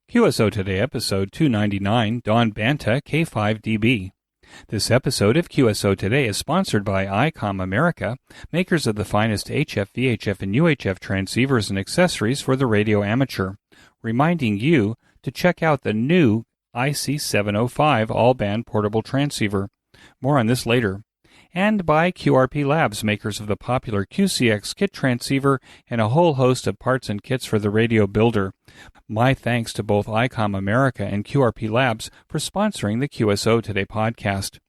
QSO Today, episode 299, Don Banta K5DB. This episode of QSO Today is sponsored by ICOM America, makers of the finest HF, VHF, and UHF transceivers and accessories for the radio amateur, reminding you to check out the new IC705 all-band portable transceiver. More on this later. And by QRP Labs, makers of the popular QCX kit transceiver and a whole host of parts and kits for the radio builder. My thanks to both ICOM America and QRP Labs for sponsoring the QSO Today podcast.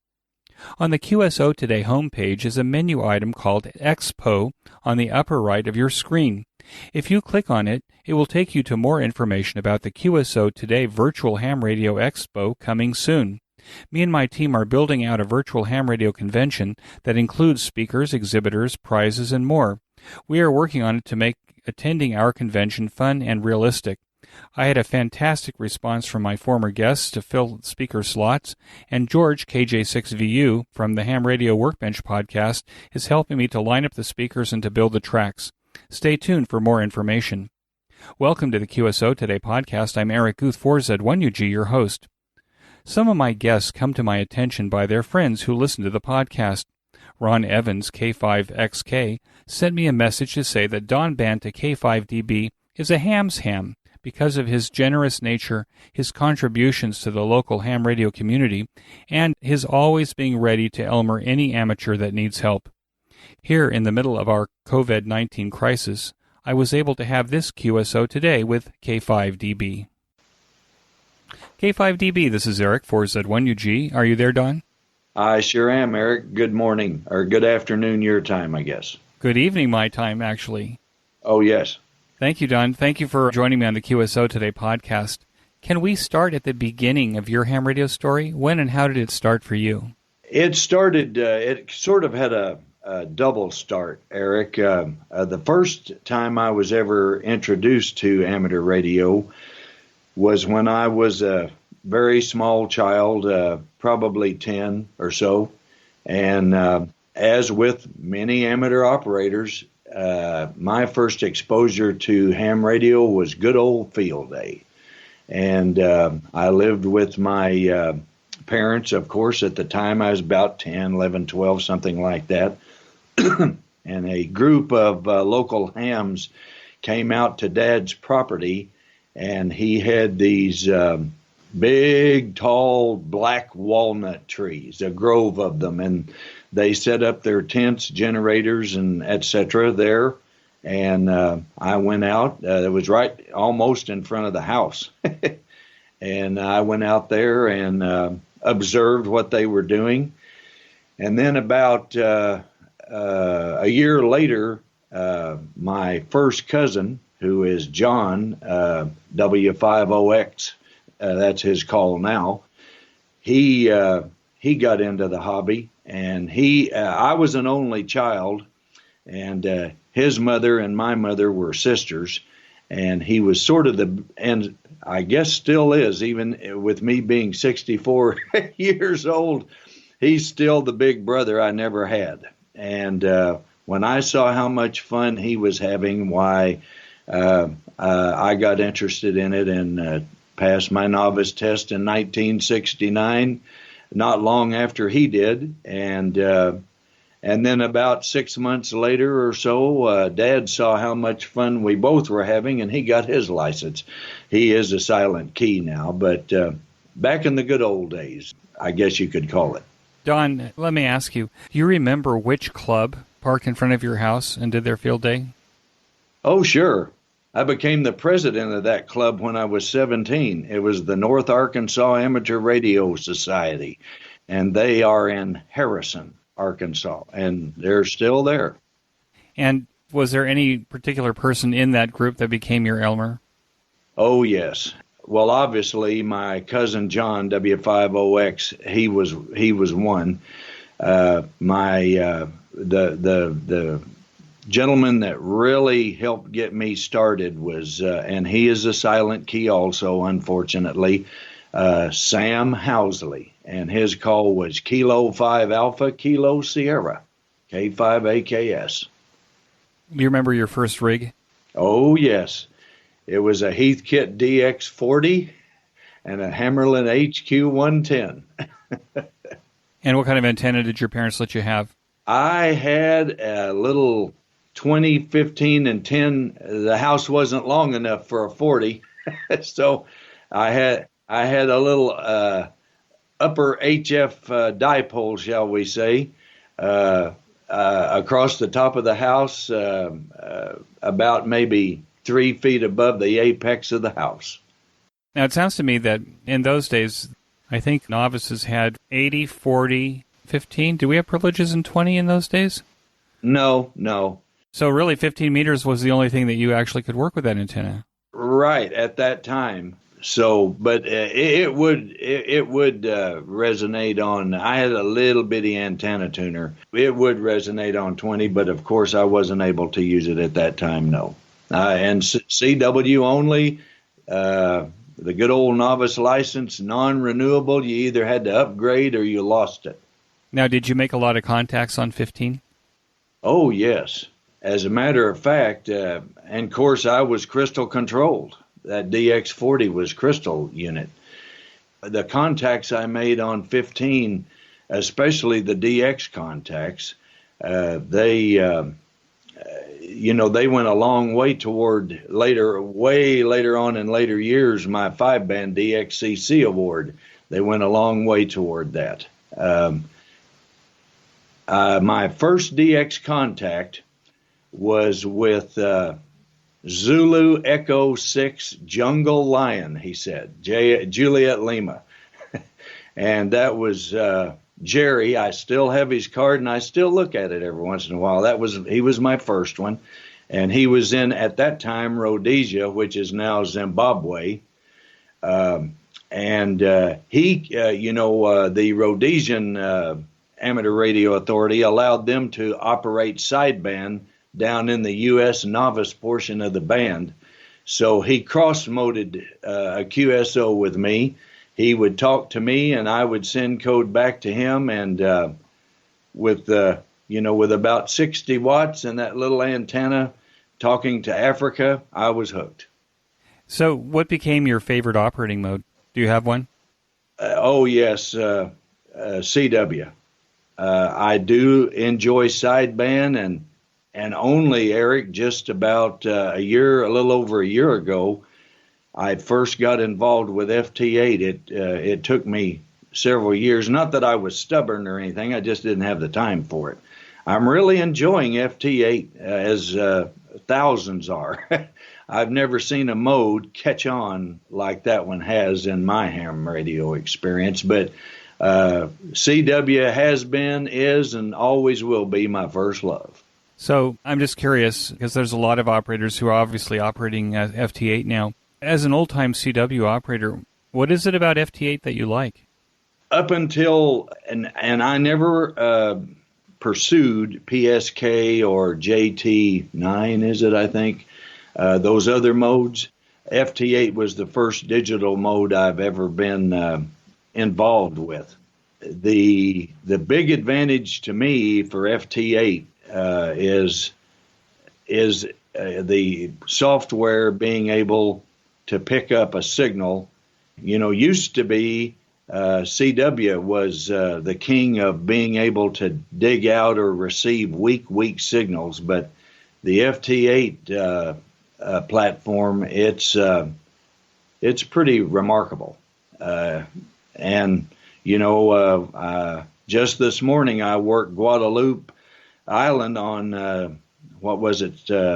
On the QSO Today homepage is a menu item called Expo on the upper right of your screen. If you click on it, it will take you to more information about the QSO Today Virtual Ham Radio Expo coming soon. Me and my team are building out a virtual ham radio convention that includes speakers, exhibitors, prizes, and more. We are working on it to make attending our convention fun and realistic. I had a fantastic response from my former guests to fill speaker slots, and George, KJ6VU, from the Ham Radio Workbench podcast, is helping me to line up the speakers and to build the tracks. Stay tuned for more information. Welcome to the QSO Today podcast. I'm Eric Guth, 4Z1UG, your host. Some of my guests come to my attention by their friends who listen to the podcast. Ron Evans, K5XK, sent me a message to say that Don Banta K5DB is a ham's ham because of his generous nature, his contributions to the local ham radio community, and his always being ready to Elmer any amateur that needs help. Here in the middle of our COVID-19 crisis, I was able to have this QSO Today with K5DB. K5DB, this is Eric, 4Z1UG. Are you there, Don? I sure am, Eric. Good morning, or good afternoon your time, I guess. Good evening my time, actually. Oh, yes. Thank you, Don. Thank you for joining me on the QSO Today podcast. Can we start at the beginning of your ham radio story? When and how did it start for you? It started, it sort of had a double start, Eric. The first time I was ever introduced to amateur radio was when I was a very small child, probably 10 or so. And as with many amateur operators, my first exposure to ham radio was good old field day. And I lived with my parents, of course. At the time I was about 10, 11, 12, something like that. And a group of local hams came out to Dad's property, and he had these big, tall, black walnut trees, a grove of them, and they set up their tents, generators, and etc. there. And I went out. It was right almost in front of the house. And I went out there and observed what they were doing. And then about a year later, my first cousin, who is John, W50X, that's his call now, he got into the hobby, and I was an only child, and his mother and my mother were sisters, and he was sort of and I guess still is, even with me being 64 years old, he's still the big brother I never had. And when I saw how much fun he was having, why, I got interested in it and passed my novice test in 1969, not long after he did. And then about 6 months later or so, Dad saw how much fun we both were having, and he got his license. He is a silent key now, but back in the good old days, I guess you could call it. Don, let me ask you, do you remember which club parked in front of your house and did their field day? Oh, sure. I became the president of that club when I was 17. It was the North Arkansas Amateur Radio Society, and they are in Harrison, Arkansas, and they're still there. And was there any particular person in that group that became your Elmer? Oh, yes. Well, obviously, my cousin John, W50X, he was one. The gentleman that really helped get me started was, and he is a silent key also, unfortunately, Sam Housley, and his call was Kilo 5 Alpha, Kilo Sierra, K5AKS. Do you remember your first rig? Oh, yes. It was a Heathkit DX40 and a Hammerlin HQ110. And what kind of antenna did your parents let you have? I had a little 20, 15, and 10. The house wasn't long enough for a 40, so I had a little upper HF dipole, shall we say, across the top of the house, about maybe 3 feet above the apex of the house. Now, it sounds to me that in those days, I think novices had 80, 40, 15. Do we have privileges in 20 in those days? No. So really 15 meters was the only thing that you actually could work with that antenna. Right, at that time. So, but it would resonate on, I had a little bitty antenna tuner. It would resonate on 20, but of course I wasn't able to use it at that time, no. And CW only, the good old novice license, non-renewable, you either had to upgrade or you lost it. Now, did you make a lot of contacts on 15? Oh, yes. As a matter of fact, and of course I was crystal controlled. That DX40 was crystal unit. The contacts I made on 15, especially the DX contacts, they went a long way toward way later on in later years, my 5-band DXCC award. They went a long way toward that. My first DX contact was with Zulu Echo 6 Jungle Lion, he said, Juliet Lima. And that was Jerry. I still have his card, and I still look at it every once in a while. He was my first one, and he was in, at that time, Rhodesia, which is now Zimbabwe. The Rhodesian Amateur Radio Authority allowed them to operate sideband down in the U.S. novice portion of the band. So he cross-moded a QSO with me. He would talk to me, and I would send code back to him. And with about 60 watts and that little antenna talking to Africa, I was hooked. So what became your favorite operating mode? Do you have one? CW. I do enjoy sideband, and only, Eric, just about a little over a year ago, I first got involved with FT8. It took me several years. Not that I was stubborn or anything. I just didn't have the time for it. I'm really enjoying FT8 as thousands are. I've never seen a mode catch on like that one has in my ham radio experience. But CW has been, is, and always will be my first love. So I'm just curious, because there's a lot of operators who are obviously operating FT8 now. As an old-time CW operator, what is it about FT8 that you like? Up until, and I never pursued PSK or JT9, is it, I think, those other modes. FT8 was the first digital mode I've ever been involved with. The big advantage to me for FT8 is the software being able to pick up a signal. Used to be CW was the king of being able to dig out or receive weak signals, but the FT8 platform, it's pretty remarkable. Just this morning I worked Guadalupe Island on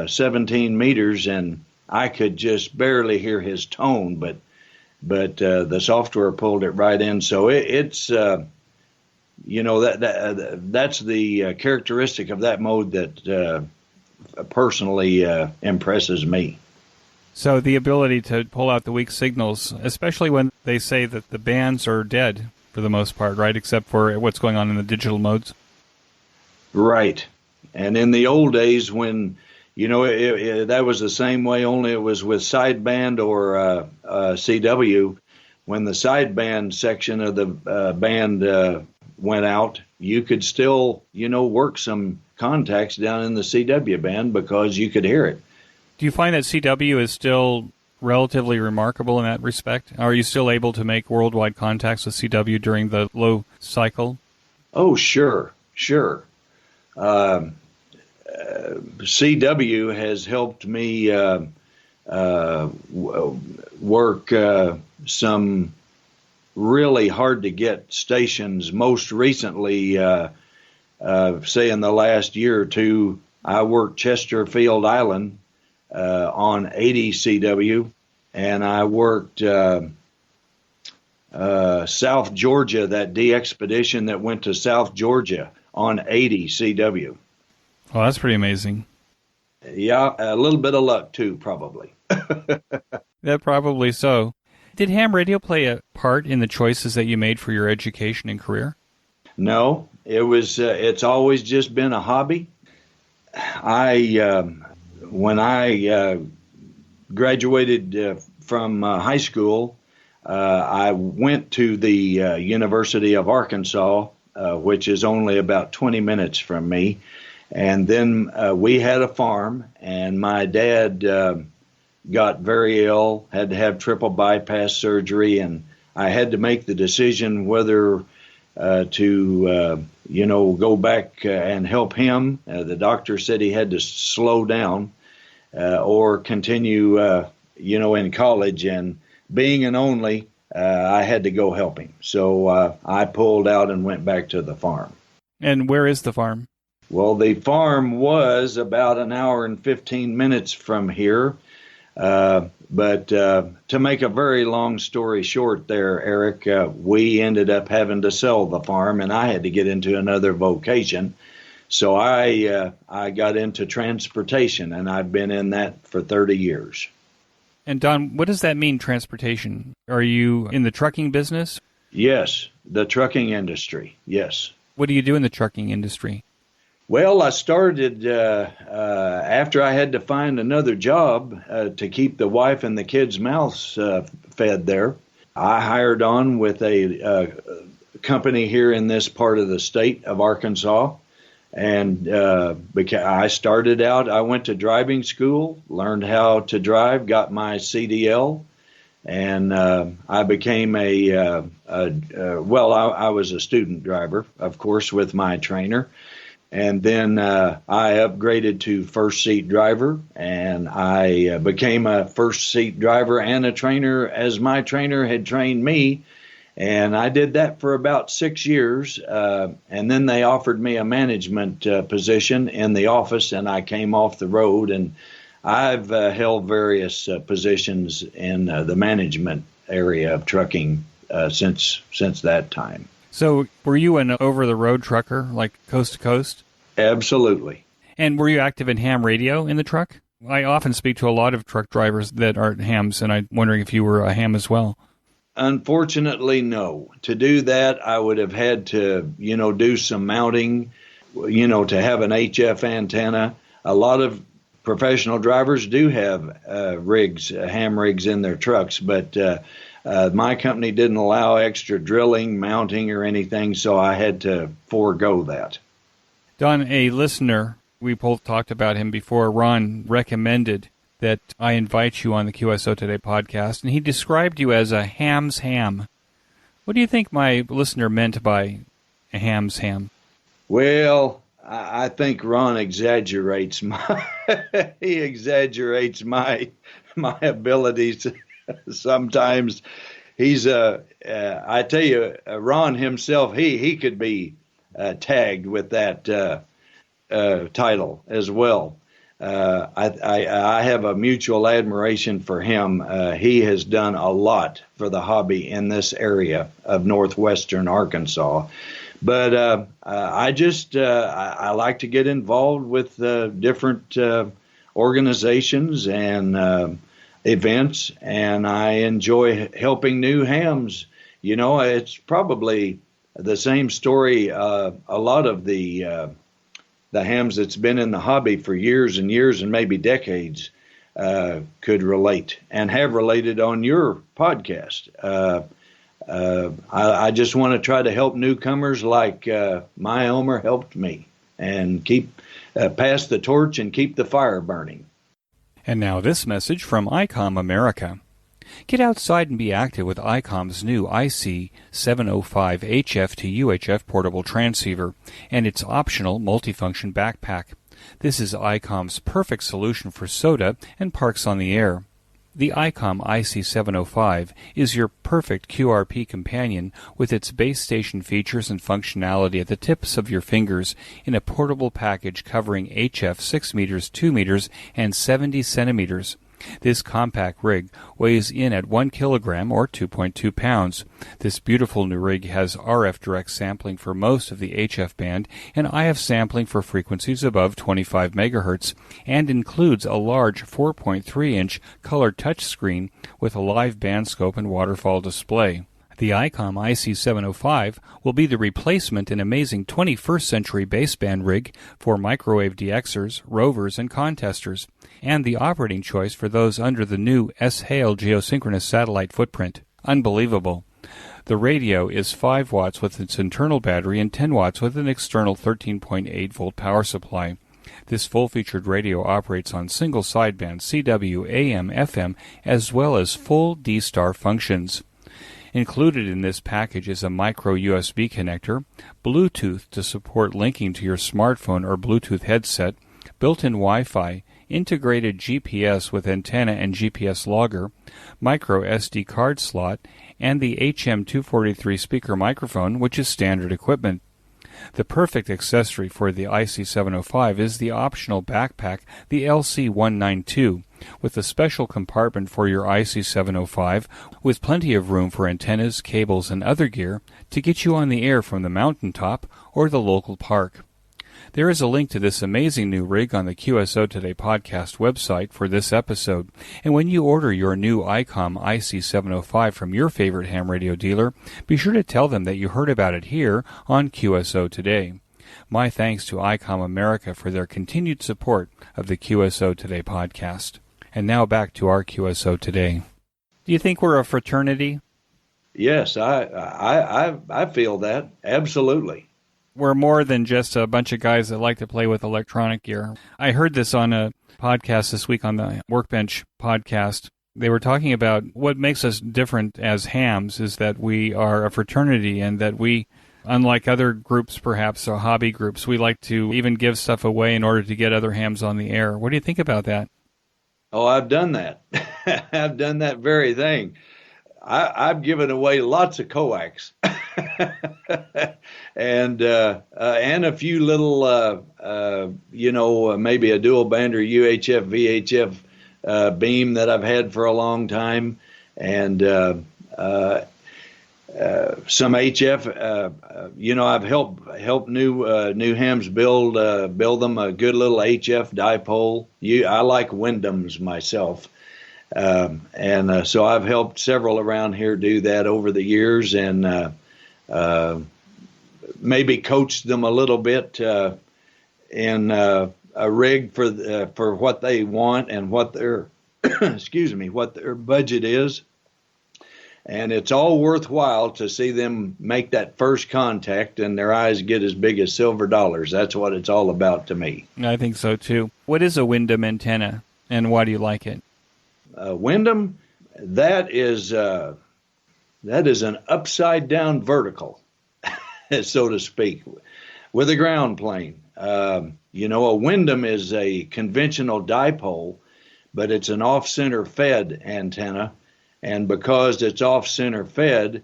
17 meters, and I could just barely hear his tone, but the software pulled it right in. So that's the characteristic of that mode that personally impresses me. So the ability to pull out the weak signals, especially when they say that the bands are dead for the most part, right, except for what's going on in the digital modes? Right. And in the old days when, that was the same way, only it was with sideband or CW. When the sideband section of the band went out, you could still, work some contacts down in the CW band because you could hear it. Do you find that CW is still relatively remarkable in that respect? Are you still able to make worldwide contacts with CW during the low cycle? Oh, sure. CW has helped me work some really hard to get stations. Most recently, say in the last year or two, I worked Chesterfield Island on 80 CW, and I worked South Georgia, that de-expedition that went to South Georgia on 80 CW. Well, that's pretty amazing. Yeah, a little bit of luck too, probably. Yeah, probably so. Did ham radio play a part in the choices that you made for your education and career? No, it was. It's always just been a hobby. When I graduated from high school, I went to the University of Arkansas, which is only about 20 minutes from me. And then we had a farm, and my dad got very ill, had to have triple bypass surgery, and I had to make the decision whether to go back and help him. The doctor said he had to slow down or continue, in college. And being an only, I had to go help him. So I pulled out and went back to the farm. And where is the farm? Well, the farm was about an hour and 15 minutes from here. But to make a very long story short there, Eric, we ended up having to sell the farm, and I had to get into another vocation. So I got into transportation, and I've been in that for 30 years. And Don, what does that mean, transportation? Are you in the trucking business? Yes, the trucking industry, yes. What do you do in the trucking industry? Well, I started after I had to find another job to keep the wife and the kids' mouths fed there. I hired on with a company here in this part of the state of Arkansas. And I started out, I went to driving school, learned how to drive, got my CDL, and I became I was a student driver, of course, with my trainer. And then I upgraded to first seat driver, and I became a first seat driver and a trainer as my trainer had trained me. And I did that for about 6 years. And then they offered me a management position in the office, and I came off the road. And I've held various positions in the management area of trucking since that time. So were you an over-the-road trucker, like coast to coast? Absolutely. And were you active in ham radio in the truck? I often speak to a lot of truck drivers that are hams, and I'm wondering if you were a ham as well. Unfortunately, no. To do that, I would have had to, do some mounting, to have an HF antenna. A lot of professional drivers do have ham rigs in their trucks, but my company didn't allow extra drilling, mounting, or anything, so I had to forego that. Don, a listener, we both talked about him before, Ron, recommended that I invite you on the QSO Today podcast, and he described you as a ham's ham. What do you think my listener meant by a ham's ham? Well, I think Ron exaggerates my abilities. Sometimes he's I tell you, Ron himself, he could be tagged with that title as well. I have a mutual admiration for him. He has done a lot for the hobby in this area of northwestern Arkansas. But I like to get involved with different organizations and events, and I enjoy helping new hams. It's probably the same story. A lot of the hams that's been in the hobby for years and years and maybe decades could relate and have related on your podcast. I just want to try to help newcomers like my Elmer helped me and keep pass the torch and keep the fire burning. And now this message from ICOM America. Get outside and be active with ICOM's new IC705 HF to UHF portable transceiver and its optional multifunction backpack. This is ICOM's perfect solution for SOTA and parks on the air. The ICOM IC705 is your perfect QRP companion with its base station features and functionality at the tips of your fingers in a portable package covering HF 6 meters, 2 meters, and 70 centimeters. This compact rig weighs in at 1 kilogram or 2.2 pounds. This beautiful new rig has RF direct sampling for most of the HF band and IF sampling for frequencies above 25 megahertz, and includes a large 4.3-inch color touchscreen with a live band scope and waterfall display. The ICOM IC705 will be the replacement and amazing 21st century baseband rig for microwave DXers, rovers, and contesters, and the operating choice for those under the new S-HAIL geosynchronous satellite footprint. Unbelievable. The radio is 5 watts with its internal battery and 10 watts with an external 13.8-volt power supply. This full-featured radio operates on single sideband CW, AM, FM, as well as full D-Star functions. Included in this package is a micro USB connector, Bluetooth to support linking to your smartphone or Bluetooth headset, built-in Wi-Fi, integrated GPS with antenna and GPS logger, micro SD card slot, and the HM243 speaker microphone, which is standard equipment. The perfect accessory for the IC705 is the optional backpack, the LC192, with a special compartment for your IC705 with plenty of room for antennas, cables, and other gear to get you on the air from the mountaintop or the local park. There is a link to this amazing new rig on the QSO Today podcast website for this episode, and when you order your new ICOM IC705 from your favorite ham radio dealer, be sure to tell them that you heard about it here on QSO Today. My thanks to ICOM America for their continued support of the QSO Today podcast. And now back to our QSO Today. Do you think we're a fraternity? Yes, I feel that, absolutely. We're more than just a bunch of guys that like to play with electronic gear. I heard this on a podcast this week on the Workbench podcast. They were talking about what makes us different as hams is that we are a fraternity and that we, unlike other groups perhaps, or hobby groups, we like to even give stuff away in order to get other hams on the air. What do you think about that? Oh, I've done that. I've done that very thing. I've given away lots of coax and a few little, maybe a dual band or UHF, VHF beam that I've had for a long time, and some HF. I've helped new hams build them a good little HF dipole. I like Wyndham's myself. So I've helped several around here do that over the years, and maybe coached them a little bit in a rig for what they want and what their what their budget is. And it's all worthwhile to see them make that first contact and their eyes get as big as silver dollars. That's what it's all about to me. I think so too. What is a Wyndham antenna, and why do you like it? Wyndham, that is an upside down vertical, so to speak, with a ground plane. A Wyndham is a conventional dipole, but it's an off-center fed antenna, and because it's off-center fed,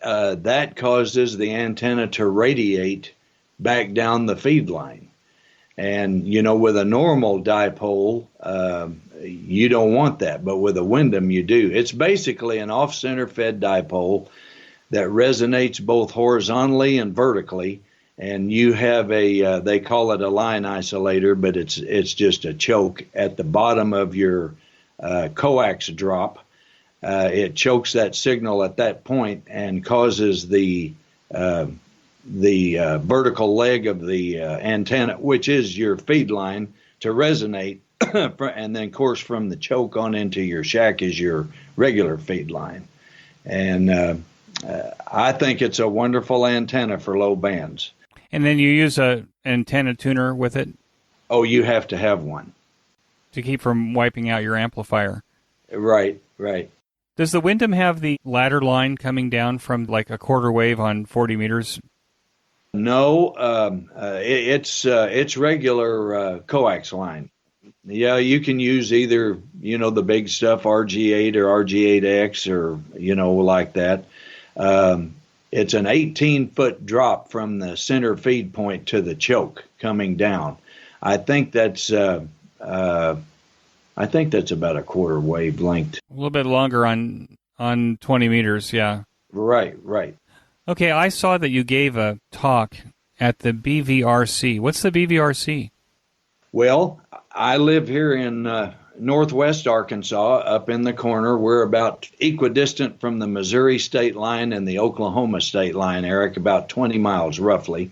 that causes the antenna to radiate back down the feed line. And, with a normal dipole, you don't want that, but with a Wyndham, you do. It's basically an off-center fed dipole that resonates both horizontally and vertically, and you have they call it a line isolator, but it's just a choke at the bottom of your coax drop. It chokes that signal at that point and causes the vertical leg of the antenna, which is your feed line, to resonate, and then course from the choke on into your shack is your regular feed line. And I think it's a wonderful antenna for low bands. And then you use an antenna tuner with it? Oh, you have to have one. to keep from wiping out your amplifier. Right, right. Does the Wyndham have the ladder line coming down from like a quarter wave on 40 meters? No, it's regular coax line. Yeah, you can use either, the big stuff, RG8 or RG8X or, like that. It's an 18-foot drop from the center feed point to the choke coming down. I think that's about a quarter wavelength. A little bit longer on 20 meters, yeah. Right, right. Okay, I saw that you gave a talk at the BVRC. What's the BVRC? Well, I live here in northwest Arkansas, up in the corner. We're about equidistant from the Missouri state line and the Oklahoma state line, Eric, about 20 miles roughly.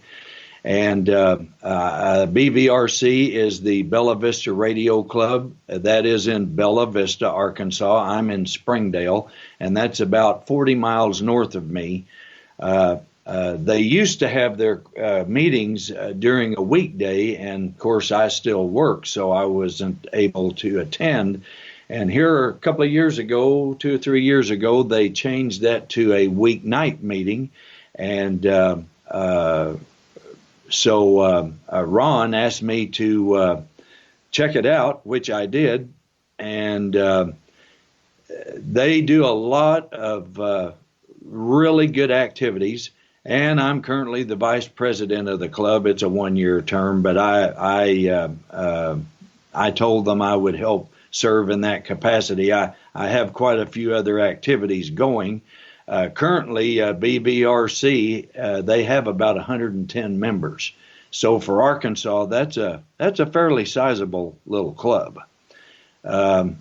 And BVRC is the Bella Vista Radio Club. That is in Bella Vista, Arkansas. I'm in Springdale, and that's about 40 miles north of me. They used to have their meetings during a weekday, and of course I still work, so I wasn't able to attend. And here a couple of years ago, 2 or 3 years ago, they changed that to a weeknight meeting. And so Ron asked me to check it out, which I did. And they do a lot of really good activities. And I'm currently the vice president of the club. It's a 1-year term, but I told them I would help serve in that capacity. I have quite a few other activities going. Currently, BVRC, they have about 110 members. So for Arkansas, that's a fairly sizable little club. Ron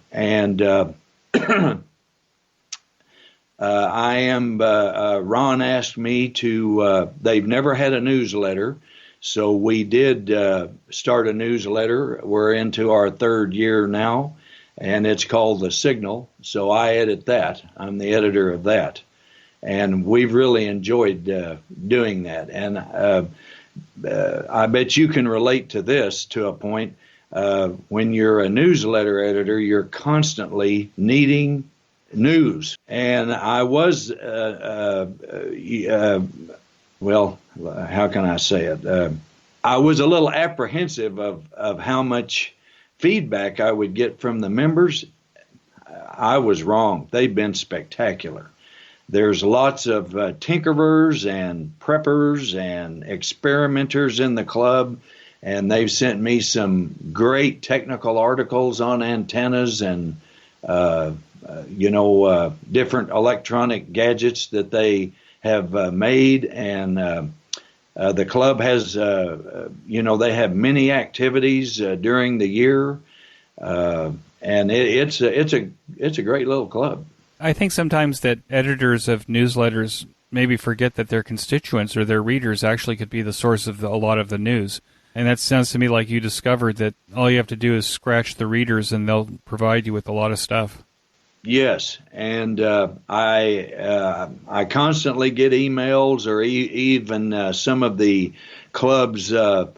asked me to, they've never had a newsletter, so we did start a newsletter. We're into our 3rd year now, and it's called The Signal, so I edit that. I'm the editor of that, and we've really enjoyed doing that. And I bet you can relate to this to a point. When you're a newsletter editor, you're constantly needing news. And I was, well, how can I say it? I was a little apprehensive of how much feedback I would get from the members. I was wrong. They've been spectacular. There's lots of tinkerers and preppers and experimenters in the club, and they've sent me some great technical articles on antennas and different electronic gadgets that they have made. And the club has, they have many activities during the year, and it's a great little club. I think sometimes that editors of newsletters maybe forget that their constituents or their readers actually could be the source of a lot of the news. And that sounds to me like you discovered that all you have to do is scratch the readers and they'll provide you with a lot of stuff. Yes, and I constantly get emails, or even some of the club's VHF,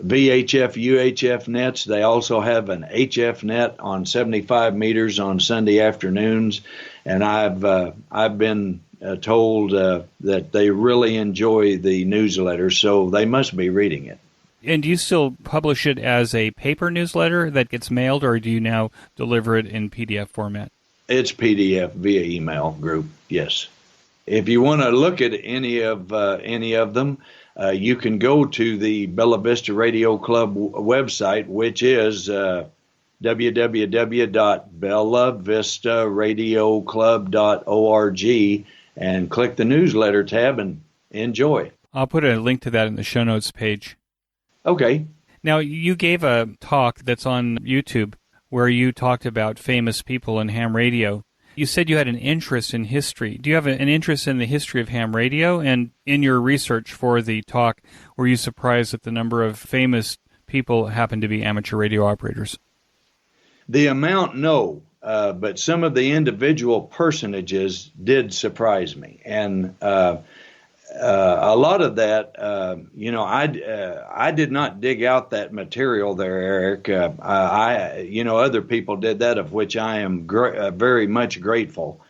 UHF nets. They also have an HF net on 75 meters on Sunday afternoons, and I've been told that they really enjoy the newsletter, so they must be reading it. And do you still publish it as a paper newsletter that gets mailed, or do you now deliver it in PDF format? It's PDF via email group, yes. If you want to look at any of them, you can go to the Bella Vista Radio Club website, which is www.bellavista.radioclub.org, and click the newsletter tab and enjoy. I'll put a link to that in the show notes page. Okay. Now, you gave a talk that's on YouTube where you talked about famous people in ham radio. You said you had an interest in history. Do you have an interest in the history of ham radio? And in your research for the talk, were you surprised at the number of famous people happen to be amateur radio operators? The amount, no. But some of the individual personages did surprise me. And a lot of that, I did not dig out that material there, Eric. Other people did that, of which I am very much grateful.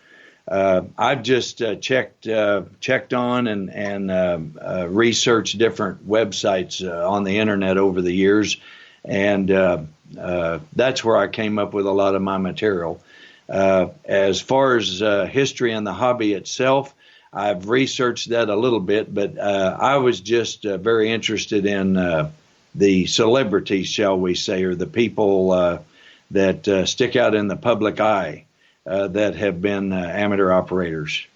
I've just checked on and researched different websites on the internet over the years, and that's where I came up with a lot of my material. As far as history and the hobby itself, I've researched that a little bit, but I was just very interested in the celebrities, shall we say, or the people that stick out in the public eye that have been amateur operators.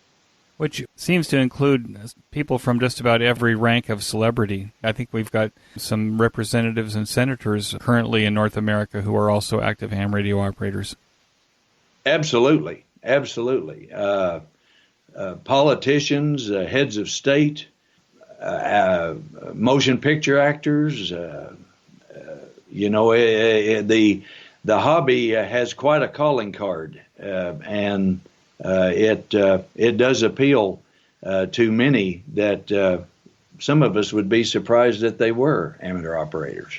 Which seems to include people from just about every rank of celebrity. I think we've got some representatives and senators currently in North America who are also active ham radio operators. Absolutely. Politicians, heads of state, motion picture actors. The hobby has quite a calling card, and it does appeal to many that some of us would be surprised that they were amateur operators.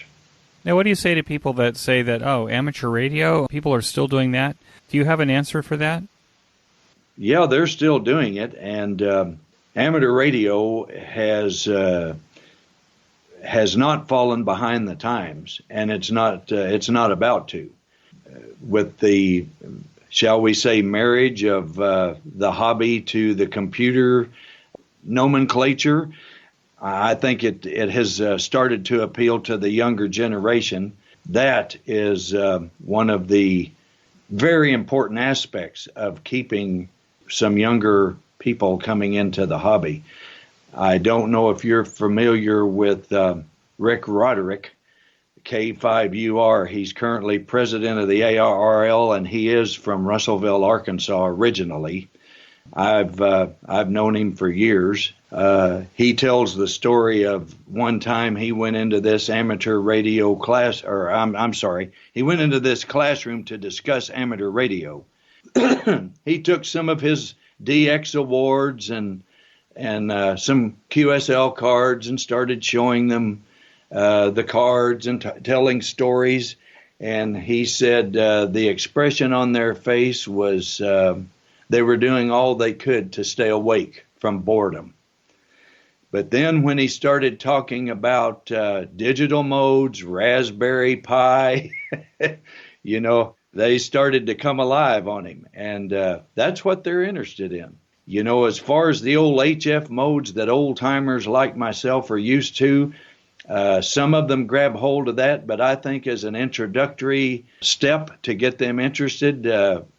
Now, what do you say to people that say that, amateur radio, people are still doing that? Do you have an answer for that? Yeah, they're still doing it, and amateur radio has not fallen behind the times, and it's not about to. With the, shall we say, marriage of the hobby to the computer nomenclature, I think it has started to appeal to the younger generation. That is one of the very important aspects of keeping some younger people coming into the hobby. I don't know if you're familiar with Rick Roderick, K5UR. He's currently president of the ARRL, and he is from Russellville, Arkansas originally. I've known him for years. He tells the story of one time he went into this amateur radio class, or he went into this classroom to discuss amateur radio. He took some of his DX awards and some QSL cards and started showing them the cards and telling stories. And he said the expression on their face was they were doing all they could to stay awake from boredom. But then when he started talking about digital modes, Raspberry Pi, they started to come alive on him. And that's what they're interested in. As far as the old HF modes that old timers like myself are used to, some of them grab hold of that, but I think as an introductory step to get them interested,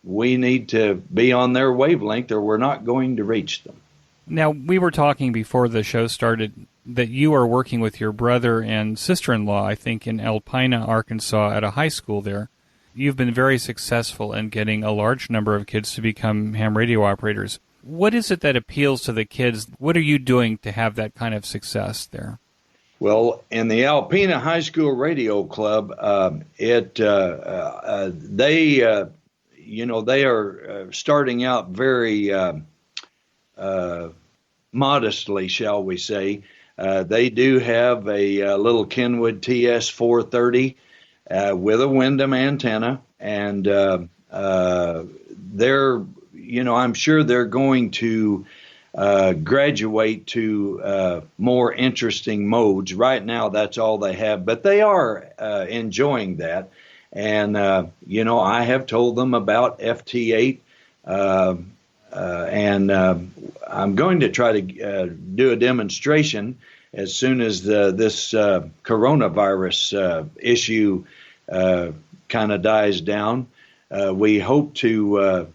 we need to be on their wavelength or we're not going to reach them. Now, we were talking before the show started that you are working with your brother and sister-in-law, I think, in Alpina, Arkansas, at a high school there. You've been very successful in getting a large number of kids to become ham radio operators. What is it that appeals to the kids? What are you doing to have that kind of success there? Well, in the Alpina High School Radio Club, they are starting out very modestly, shall we say. They do have a little Kenwood TS430 with a Wyndham antenna, and I'm sure they're going to graduate to more interesting modes. Right now, that's all they have, but they are enjoying that. And, I have told them about FT8, and I'm going to try to do a demonstration as soon as this coronavirus issue kind of dies down. We hope to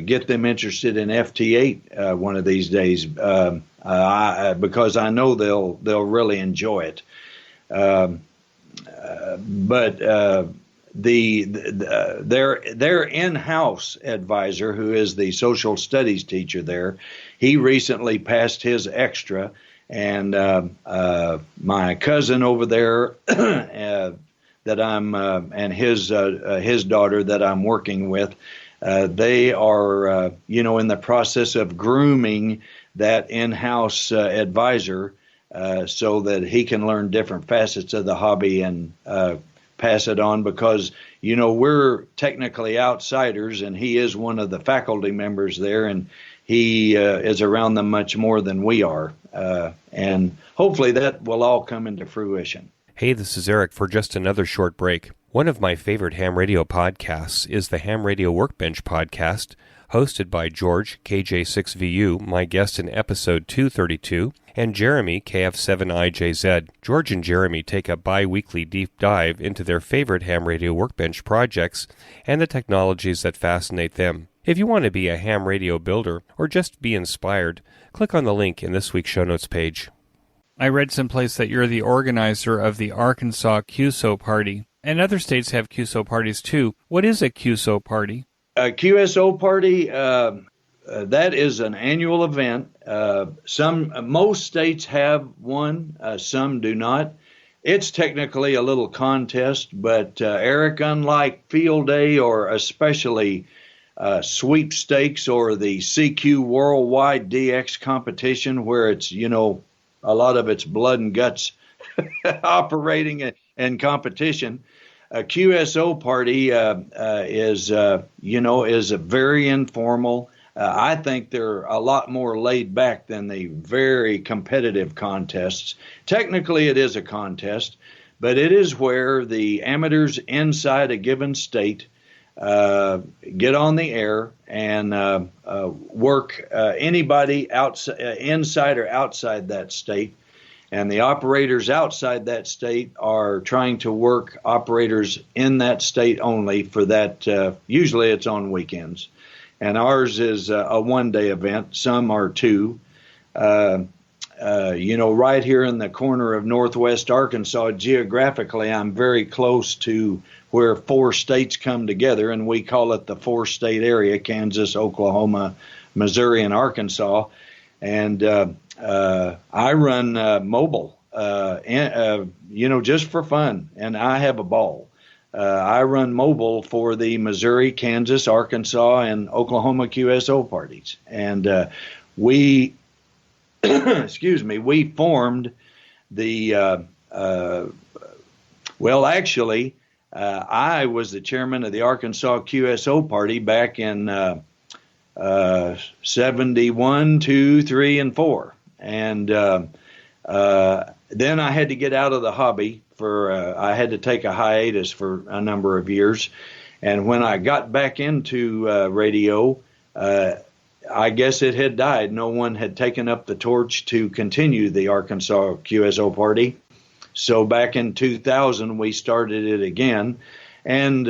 get them interested in FT8 one of these days, because I know they'll really enjoy it. But their in-house advisor, who is the social studies teacher there, he recently passed his extra, and my cousin over there that I'm and his daughter that I'm working with, They are, in the process of grooming that in-house advisor so that he can learn different facets of the hobby and pass it on, because, we're technically outsiders, and he is one of the faculty members there, and he is around them much more than we are. And hopefully that will all come into fruition. Hey, this is Eric for just another short break. One of my favorite ham radio podcasts is the Ham Radio Workbench podcast, hosted by George, KJ6VU, my guest in episode 232, and Jeremy, KF7IJZ. George and Jeremy take a bi-weekly deep dive into their favorite Ham Radio Workbench projects and the technologies that fascinate them. If you want to be a ham radio builder or just be inspired, click on the link in this week's show notes page. I read someplace that you're the organizer of the Arkansas QSO Party, and other states have QSO parties too. What is a QSO Party? A QSO Party, that is an annual event. Most states have one, some do not. It's technically a little contest, but Eric, unlike Field Day or especially sweepstakes or the CQ Worldwide DX competition, where it's, a lot of it's blood and guts operating in competition. A QSO Party is a very informal. I think they're a lot more laid back than the very competitive contests. Technically, it is a contest, but it is where the amateurs inside a given state get on the air and work anybody inside or outside that state. And the operators outside that state are trying to work operators in that state only for that. Usually it's on weekends. And ours is a one-day event. Some are two. Right here in the corner of northwest Arkansas, geographically, I'm very close to where 4 states come together, and we call it the 4-state area: Kansas, Oklahoma, Missouri, and Arkansas. And I run mobile, just for fun, and I have a ball. I run mobile for the Missouri, Kansas, Arkansas, and Oklahoma QSO parties. And we, we formed the, I was the chairman of the Arkansas QSO Party back in 71, 2, 3, and 4. And then I had to get out of the hobby I had to take a hiatus for a number of years. And when I got back into radio, I guess it had died. No one had taken up the torch to continue the Arkansas QSO Party. So back in 2000, we started it again. And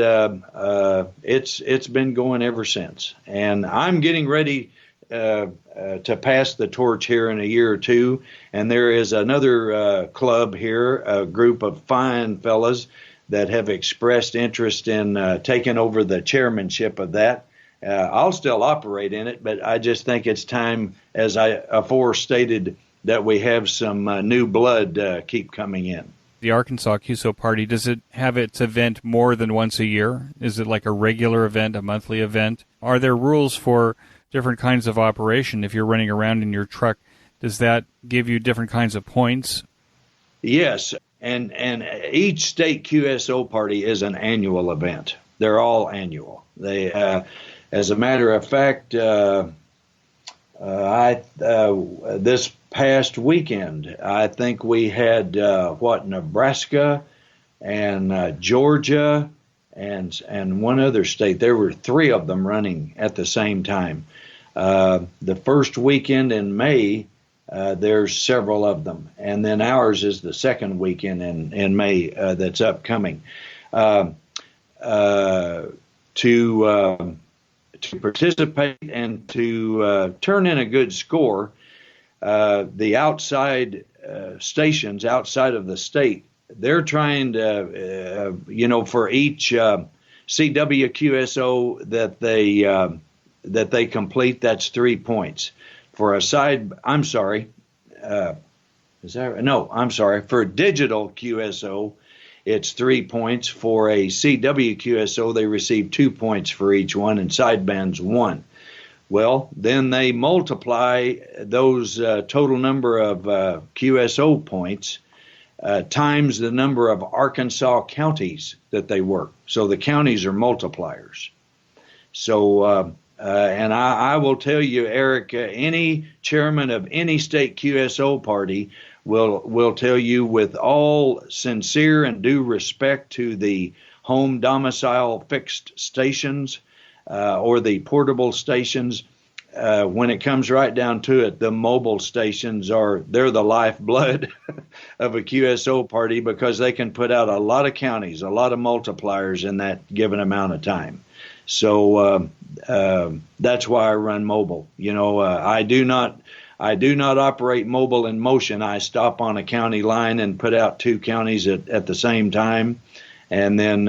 it's been going ever since. And I'm getting ready to pass the torch here in a year or two. And there is another club here, a group of fine fellas that have expressed interest in taking over the chairmanship of that. I'll still operate in it, but I just think it's time, as I afore stated, that we have some new blood keep coming in. The Arkansas QSO Party, does it have its event more than once a year? Is it like a regular event, a monthly event? Are there rules for different kinds of operation? If you're running around in your truck, does that give you different kinds of points? Yes, and each state QSO Party is an annual event. They're all annual. They, as a matter of fact, this past weekend, I think we had Nebraska and Georgia and one other state. There were 3 of them running at the same time. The first weekend in May, there's several of them, and then ours is the second weekend in May that's upcoming. To participate and to turn in a good score, the outside stations outside of the state, they're trying to, for each CWQSO that they complete, that's 3 points. For a for a digital QSO, it's 3 points. For a CW QSO, they receive 2 points for each one, and sidebands 1. Well, then they multiply those total number of QSO points times the number of Arkansas counties that they work. So the counties are multipliers. So, and I will tell you, Eric, any chairman of any state QSO party will tell you, with all sincere and due respect to the home domicile fixed stations or the portable stations, when it comes right down to it, the mobile stations they're the lifeblood of a QSO party, because they can put out a lot of counties, a lot of multipliers in that given amount of time. So that's why I run mobile. I do not operate mobile in motion. I stop on a county line and put out 2 counties at the same time, and then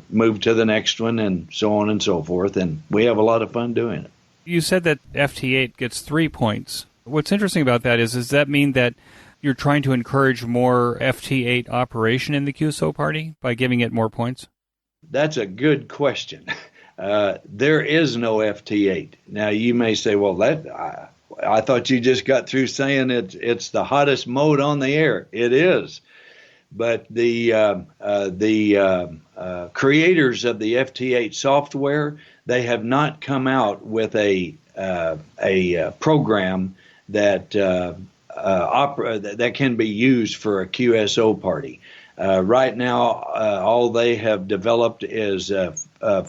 move to the next one, and so on and so forth. And we have a lot of fun doing it. You said that FT8 gets 3 points. What's interesting about that does that mean that you're trying to encourage more FT8 operation in the QSO party by giving it more points? That's a good question. There is no FT8. Now, you may say, well, I thought you just got through saying it's the hottest mode on the air. It is. But the creators of the FT8 software, they have not come out with a program that that can be used for a QSO party. Right now, all they have developed is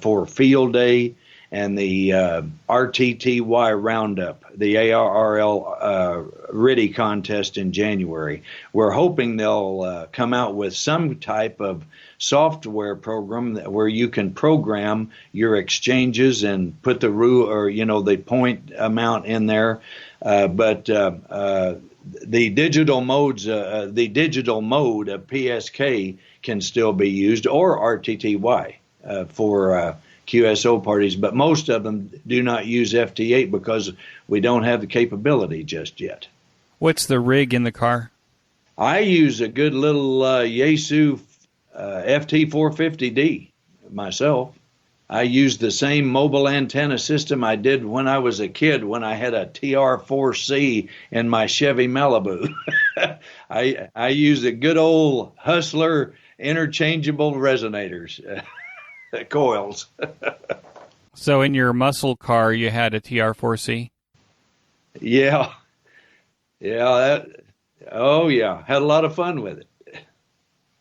for Field Day and the RTTY Roundup, the ARRL RIDDY contest in January. We're hoping they'll come out with some type of software program where you can program your exchanges and put the the point amount in there. But the digital modes, the digital mode of PSK can still be used, or RTTY for QSO parties, but most of them do not use FT8 because we don't have the capability just yet. What's the rig in the car? I use a good little Yaesu FT450D myself. I use the same mobile antenna system I did when I was a kid, when I had a TR4C in my Chevy Malibu. I use a good old Hustler interchangeable resonators. Coils. So in your muscle car, you had a TR4C? Yeah. Had a lot of fun with it.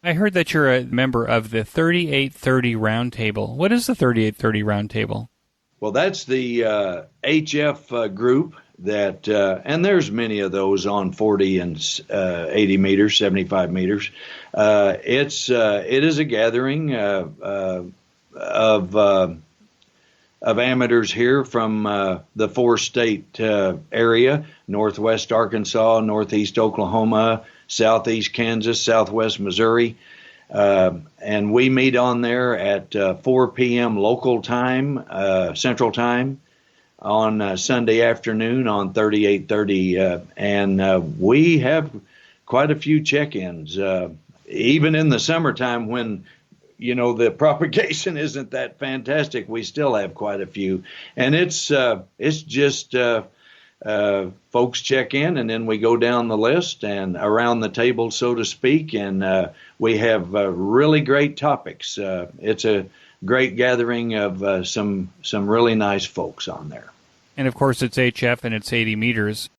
I heard that you're a member of the 3830 Roundtable. What is the 3830 Roundtable? Well, that's the HF group that, and there's many of those on 40 and 80 meters, 75 meters. It is a gathering of amateurs here from the 4-state area: Northwest Arkansas, Northeast Oklahoma, Southeast Kansas, Southwest Missouri. And we meet on there at 4 p.m. local time, Central Time, on Sunday afternoon on 3830. And we have quite a few check-ins, even in the summertime when the propagation isn't that fantastic. We still have quite a few, and it's just folks check in, and then we go down the list and around the table, so to speak, and we have really great topics. It's a great gathering of some really nice folks on there. And of course, it's HF and it's 80 meters.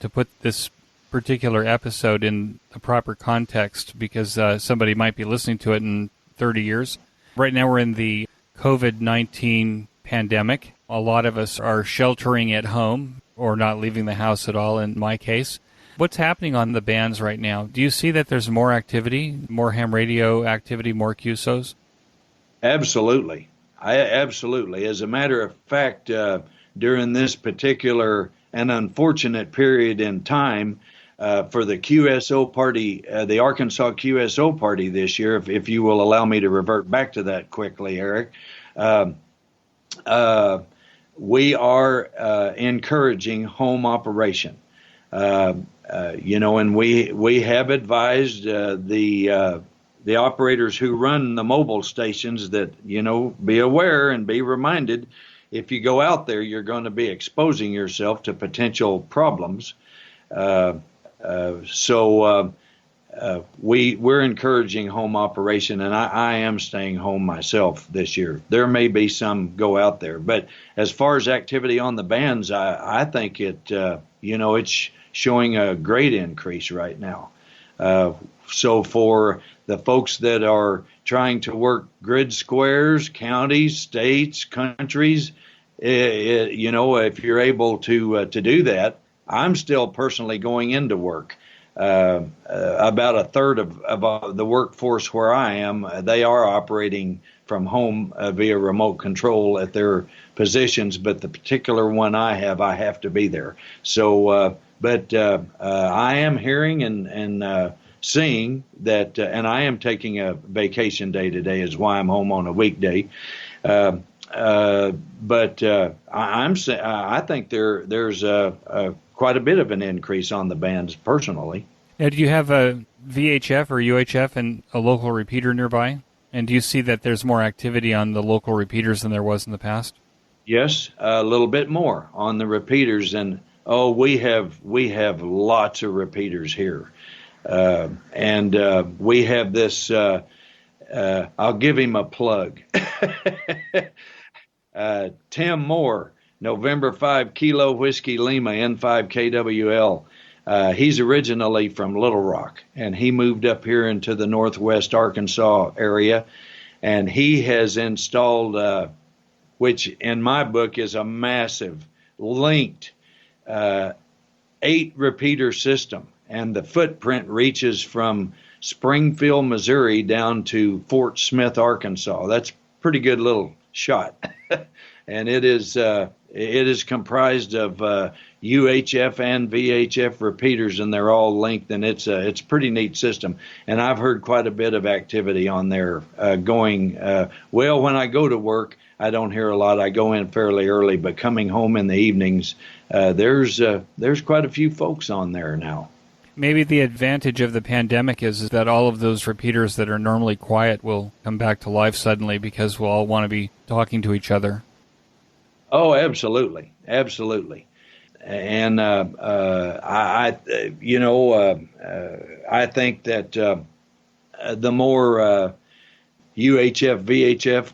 To put this particular episode in a proper context, because somebody might be listening to it in 30 years. Right now we're in the COVID-19 pandemic. A lot of us are sheltering at home or not leaving the house at all, in my case. What's happening on the bands right now? Do you see that there's more activity, more ham radio activity, more QSOs? Absolutely. Absolutely. As a matter of fact, during this particular and unfortunate period in time, for the QSO party, the Arkansas QSO party this year, if you will allow me to revert back to that quickly, Eric, we are encouraging home operation. And we have advised the the operators who run the mobile stations that, be aware and be reminded, if you go out there, you're going to be exposing yourself to potential problems. We're encouraging home operation, and I am staying home myself this year. There may be some go out there, but as far as activity on the bands, I think it's showing a great increase right now. So for the folks that are trying to work grid squares, counties, states, countries, if you're able to do that, I'm still personally going into work. About a third of the workforce where I am, they are operating from home via remote control at their positions, but the particular one I have to be there. So, but I am hearing and seeing that, and I am taking a vacation day today, is why I'm home on a weekday. But I think there's quite a bit of an increase on the bands personally. Now, do you have a VHF or UHF and a local repeater nearby? And do you see that there's more activity on the local repeaters than there was in the past? Yes, a little bit more on the repeaters, and we have lots of repeaters here, and we have this. I'll give him a plug. Tim Moore, November 5 Kilo Whiskey Lima N5 KWL. He's originally from Little Rock, and he moved up here into the northwest Arkansas area, and he has installed, which in my book is a massive linked 8 repeater system, and the footprint reaches from Springfield, Missouri down to Fort Smith, Arkansas. That's a pretty good little shot. And it is comprised of UHF and VHF repeaters, and they're all linked, and it's a pretty neat system. And I've heard quite a bit of activity on there going. Well, when I go to work, I don't hear a lot. I go in fairly early, but coming home in the evenings, there's quite a few folks on there now. Maybe the advantage of the pandemic is that all of those repeaters that are normally quiet will come back to life suddenly because we'll all want to be talking to each other. Oh, absolutely, absolutely. And I think that the more UHF, VHF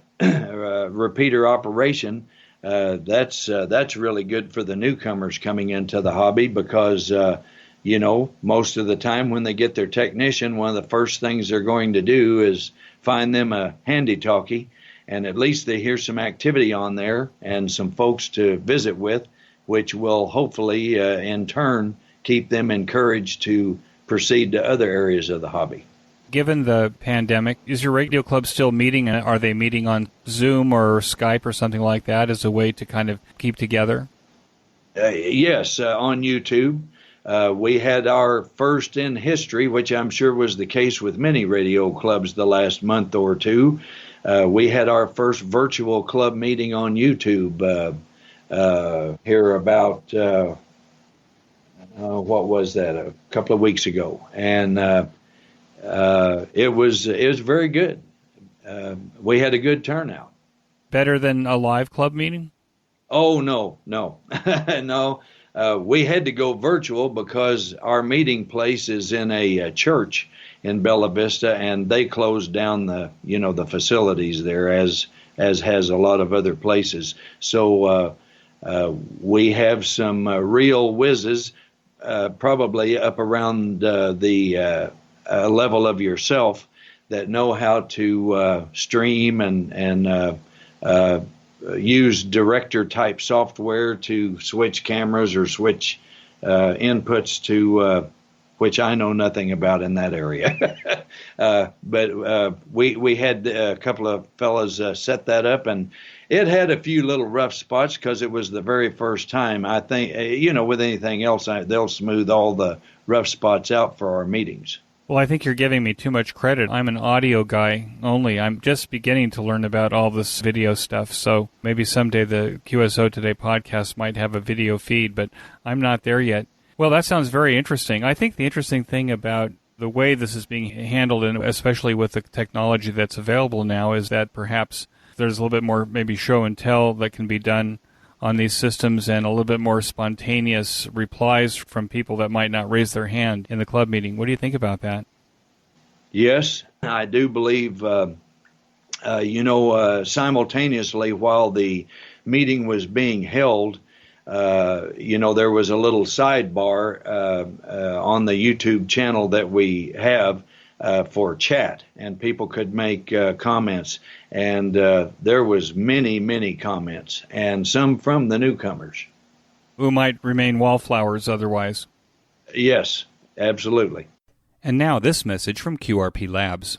repeater operation, that's really good for the newcomers coming into the hobby because most of the time when they get their technician, one of the first things they're going to do is find them a handy-talkie, and at least they hear some activity on there and some folks to visit with, which will hopefully, in turn, keep them encouraged to proceed to other areas of the hobby. Given the pandemic, is your radio club still meeting? Are they meeting on Zoom or Skype or something like that as a way to kind of keep together? Yes, on YouTube. We had our first in history, which I'm sure was the case with many radio clubs the last month or two. We had our first virtual club meeting on YouTube here about, what was that, a couple of weeks ago. And it was very good. We had a good turnout. Better than a live club meeting? Oh, no. No. We had to go virtual because our meeting place is in a church in Bella Vista, and they closed down the facilities there as has a lot of other places. So we have some real whizzes, probably up around the level of yourself, that know how to stream and use director-type software to switch cameras or switch inputs to which I know nothing about in that area. But we had a couple of fellas set that up, and it had a few little rough spots because it was the very first time. I think, with anything else, they'll smooth all the rough spots out for our meetings. Well, I think you're giving me too much credit. I'm an audio guy only. I'm just beginning to learn about all this video stuff, so maybe someday the QSO Today podcast might have a video feed, but I'm not there yet. Well, that sounds very interesting. I think the interesting thing about The way this is being handled, and especially with the technology that's available now, is that perhaps there's a little bit more maybe show and tell that can be done on these systems and a little bit more spontaneous replies from people that might not raise their hand in the club meeting. What do you think about that? Yes, I do believe, simultaneously while the meeting was being held, there was a little sidebar on the YouTube channel that we have for chat, and people could make comments. And there was many comments, and some from the newcomers. Who might remain wallflowers otherwise. Yes, absolutely. And now this message from QRP Labs.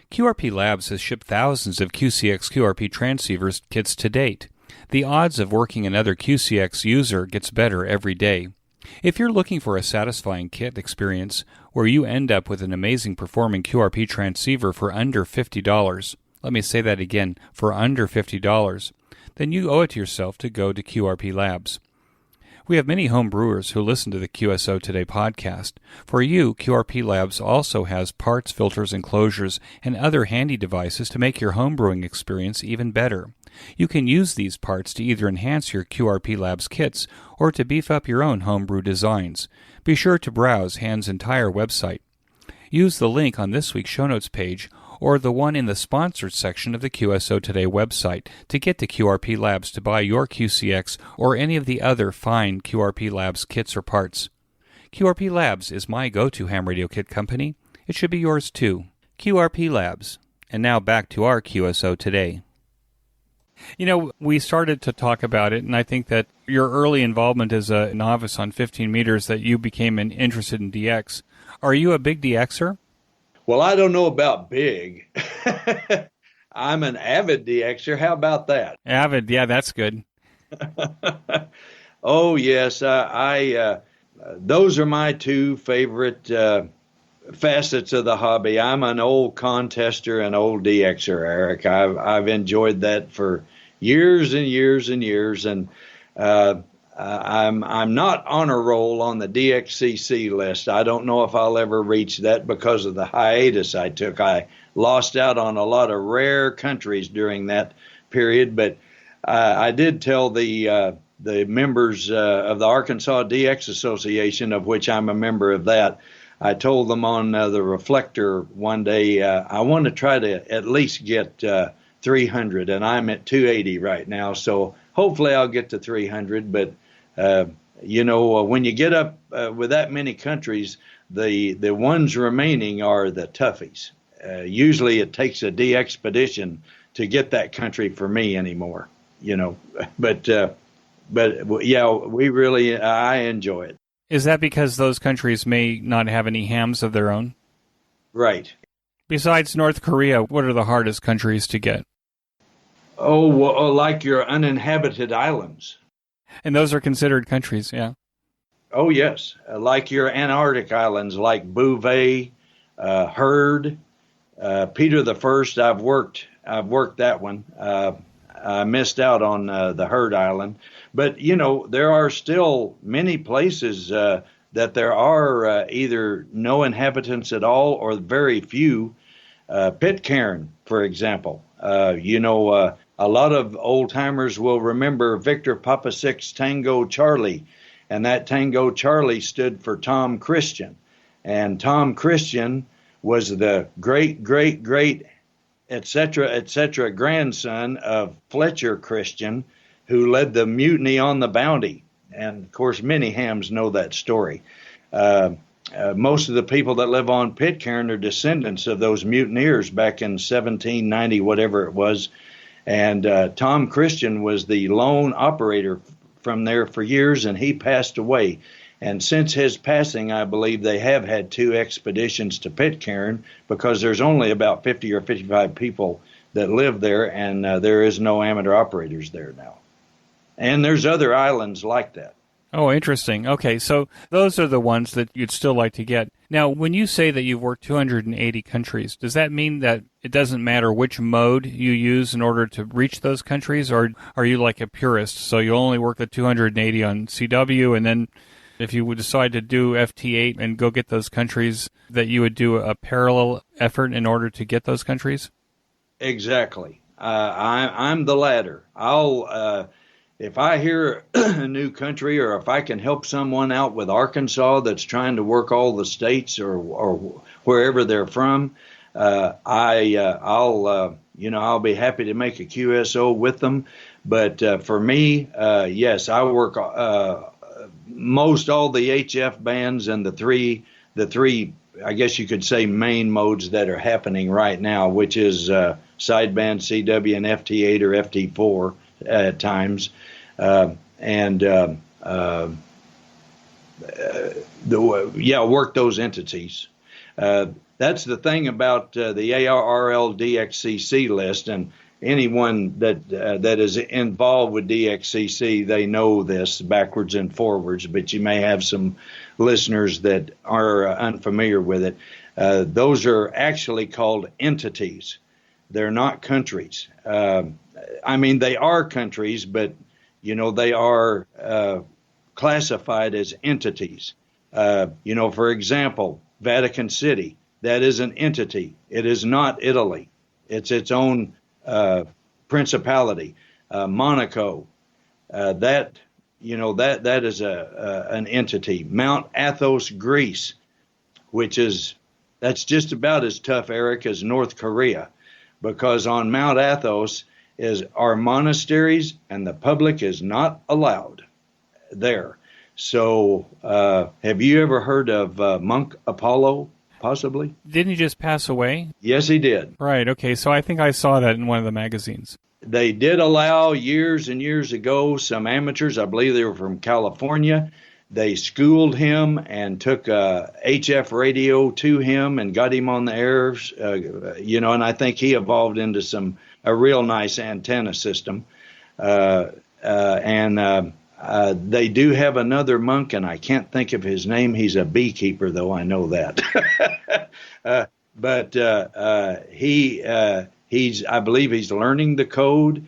QRP Labs has shipped thousands of QCX QRP transceivers kits to date. The odds of working another QCX user gets better every day. If you're looking for a satisfying kit experience where you end up with an amazing performing QRP transceiver for under $50, let me say that again, for under $50, then you owe it to yourself to go to QRP Labs. We have many home brewers who listen to the QSO Today podcast. For you, QRP Labs also has parts, filters, enclosures, and other handy devices to make your home brewing experience even better. You can use these parts to either enhance your QRP Labs kits or to beef up your own homebrew designs. Be sure to browse Hand's entire website. Use the link on this week's show notes page or the one in the sponsored section of the QSO Today website to get to QRP Labs to buy your QCX or any of the other fine QRP Labs kits or parts. QRP Labs is my go-to ham radio kit company. It should be yours too. QRP Labs. And now back to our QSO Today. We started to talk about it, and I think that your early involvement as a novice on 15 meters that you became interested in DX. Are you a big DXer? Well, I don't know about big. I'm an avid DXer. How about that? Avid, yeah, that's good. Oh, yes. Those are my two favorite facets of the hobby. I'm an old contester and old DXer, Eric. I've enjoyed that for years and years and years, and I'm not on a roll on the DXCC list. I don't know if I'll ever reach that because of the hiatus I took. I lost out on a lot of rare countries during that period, but I did tell the members of the Arkansas DX Association, of which I'm a member of that, I told them on the reflector one day, I want to try to at least get 300, and I'm at 280 right now, so hopefully I'll get to 300, but when you get up with that many countries, the ones remaining are the toughies. Usually it takes a de-expedition to get that country for me anymore, but yeah, I enjoy it. Is that because those countries may not have any hams of their own? Right. Besides North Korea, what are the hardest countries to get? Oh, well, like your uninhabited islands. And those are considered countries, yeah. Oh, yes. Like your Antarctic islands, like Bouvet, Heard, Peter the First. I've worked that one. I missed out on the Heard Island. But, there are still many places that there are either no inhabitants at all or very few. Pitcairn, for example. A lot of old-timers will remember Victor Papa 6 Tango Charlie, and that Tango Charlie stood for Tom Christian. And Tom Christian was the great, et cetera, grandson of Fletcher Christian, who led the mutiny on the Bounty. And, of course, many hams know that story. Most of the people that live on Pitcairn are descendants of those mutineers back in 1790, whatever it was. And Tom Christian was the lone operator from there for years, and he passed away. And since his passing, I believe they have had 2 expeditions to Pitcairn because there's only about 50 or 55 people that live there, and there is no amateur operators there now. And there's other islands like that. Oh, interesting. Okay, so those are the ones that you'd still like to get. Now, when you say that you've worked 280 countries, does that mean that it doesn't matter which mode you use in order to reach those countries, or are you like a purist, so you only work the 280 on CW, and then If you would decide to do FT8 and go get those countries, that you would do a parallel effort in order to get those countries? Exactly. I'm the latter. If I hear a new country, or if I can help someone out with Arkansas that's trying to work all the states or wherever they're from, I'll be happy to make a QSO with them. But for me, yes, I work most all the HF bands and the three, I guess you could say, main modes that are happening right now, which is sideband CW and FT8 or FT4 at times, work those entities. That's the thing about the ARRL DXCC list, and anyone that is involved with DXCC, they know this backwards and forwards, but you may have some listeners that are unfamiliar with it. Those are actually called entities. They're not countries. They are countries, but they are classified as entities. For example, Vatican City, that is an entity. It is not Italy. It's its own principality. Monaco, that is an entity. Mount Athos, Greece, that's just about as tough, Eric, as North Korea, because on Mount Athos are monasteries, and the public is not allowed there. So, have you ever heard of Monk Apollo, possibly? Didn't he just pass away? Yes, he did. Right, okay, so I think I saw that in one of the magazines. They did allow years and years ago some amateurs, I believe they were from California. They schooled him and took HF radio to him and got him on the air, and I think he evolved into a real nice antenna system. They do have another monk, and I can't think of his name. He's a beekeeper, though, I know that. I believe he's learning the code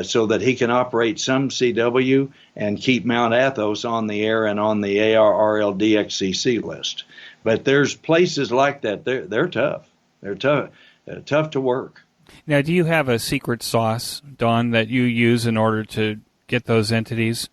so that he can operate some CW and keep Mount Athos on the air and on the ARRL DXCC list. But there's places like that. They're tough. They're tough to work. Now, do you have a secret sauce, Don, that you use in order to get those entities?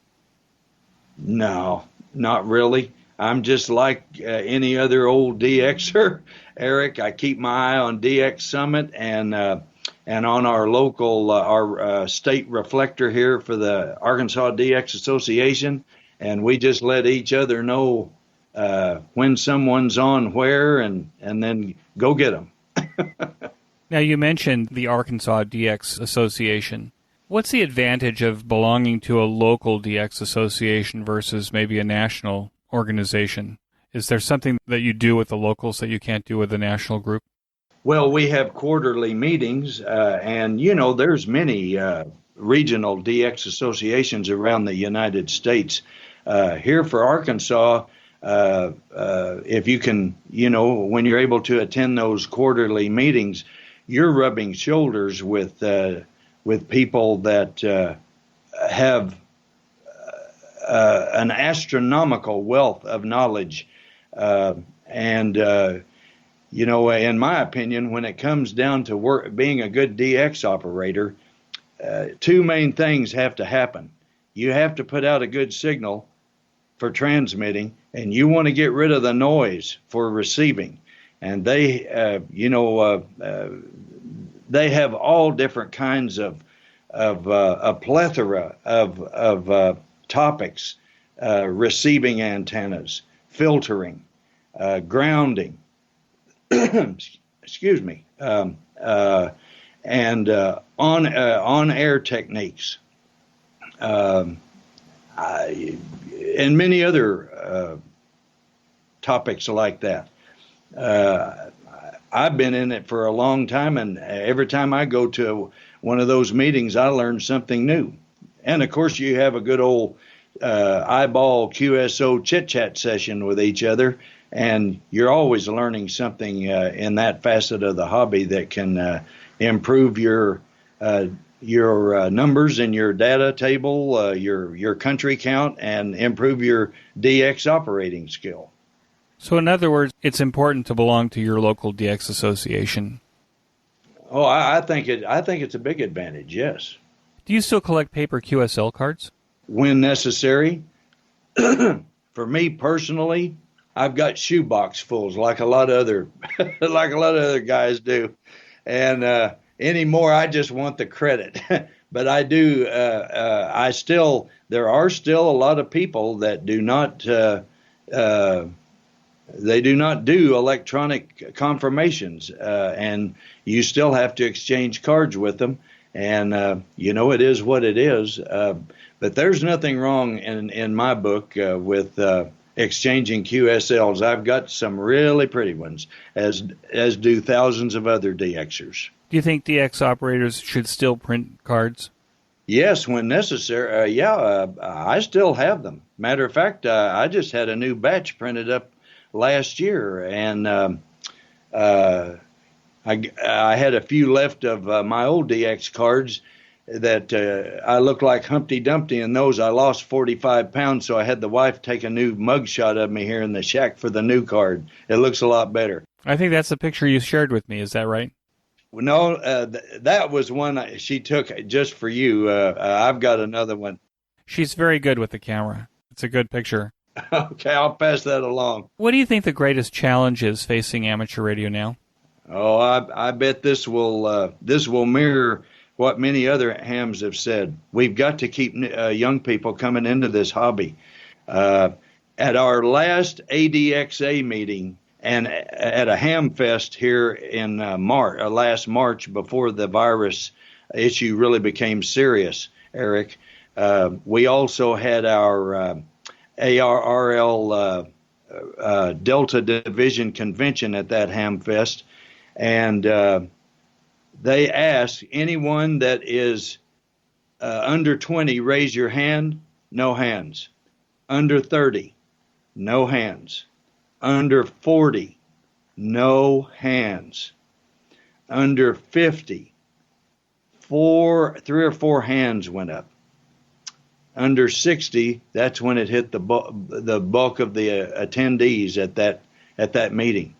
No, not really. I'm just like any other old DXer, Eric. I keep my eye on DX Summit and on our local, our state reflector here for the Arkansas DX Association, and we just let each other know when someone's on where, and then go get them. Now, you mentioned the Arkansas DX Association. What's the advantage of belonging to a local DX association versus maybe a national organization? Is there something that you do with the locals that you can't do with the national group? Well, we have quarterly meetings, and there's many regional DX associations around the United States. Here for Arkansas, if you can, when you're able to attend those quarterly meetings, you're rubbing shoulders with people that have an astronomical wealth of knowledge. In my opinion, when it comes down to being a good DX operator, two main things have to happen. You have to put out a good signal for transmitting, and you want to get rid of the noise for receiving. And they have all different kinds of a plethora of topics: receiving antennas, filtering, grounding, excuse me, and on-air techniques, and many other topics like that. I've been in it for a long time, and every time I go to one of those meetings, I learn something new. And of course, you have a good old eyeball QSO chit-chat session with each other, and you're always learning something in that facet of the hobby that can improve your your numbers in your data table, your country count, and improve your DX operating skill. So in other words, it's important to belong to your local DX association. Oh, I think it's a big advantage, yes. Do you still collect paper QSL cards? When necessary. For me personally, I've got shoebox fulls like a lot of other guys do. And anymore, I just want the credit. But I do. There are still a lot of people that do not. They do not do electronic confirmations, and you still have to exchange cards with them. And it is what it is. But there's nothing wrong in my book with exchanging QSLs. I've got some really pretty ones, as do thousands of other DXers. Do you think DX operators should still print cards? Yes, when necessary. I still have them. Matter of fact, I just had a new batch printed up last year, and I had a few left of my old DX cards that I looked like Humpty Dumpty in those. I lost 45 pounds, so I had the wife take a new mugshot of me here in the shack for the new card. It looks a lot better. I think that's the picture you shared with me. Is that right? No, that was one she took just for you. I've got another one. She's very good with the camera. It's a good picture. Okay, I'll pass that along. What do you think the greatest challenge is facing amateur radio now? Oh, I bet this will mirror what many other hams have said. We've got to keep young people coming into this hobby. At our last ADXA meeting and at a ham fest here in last March, before the virus issue really became serious, Eric, we also had our ARRL Delta Division Convention at that ham fest. And they ask anyone that is under 20, raise your hand. No hands. Under 30, no hands. Under 40, no hands. Under 50, 3 or 4 hands went up. Under 60, that's when it hit the bulk of the attendees at that meeting.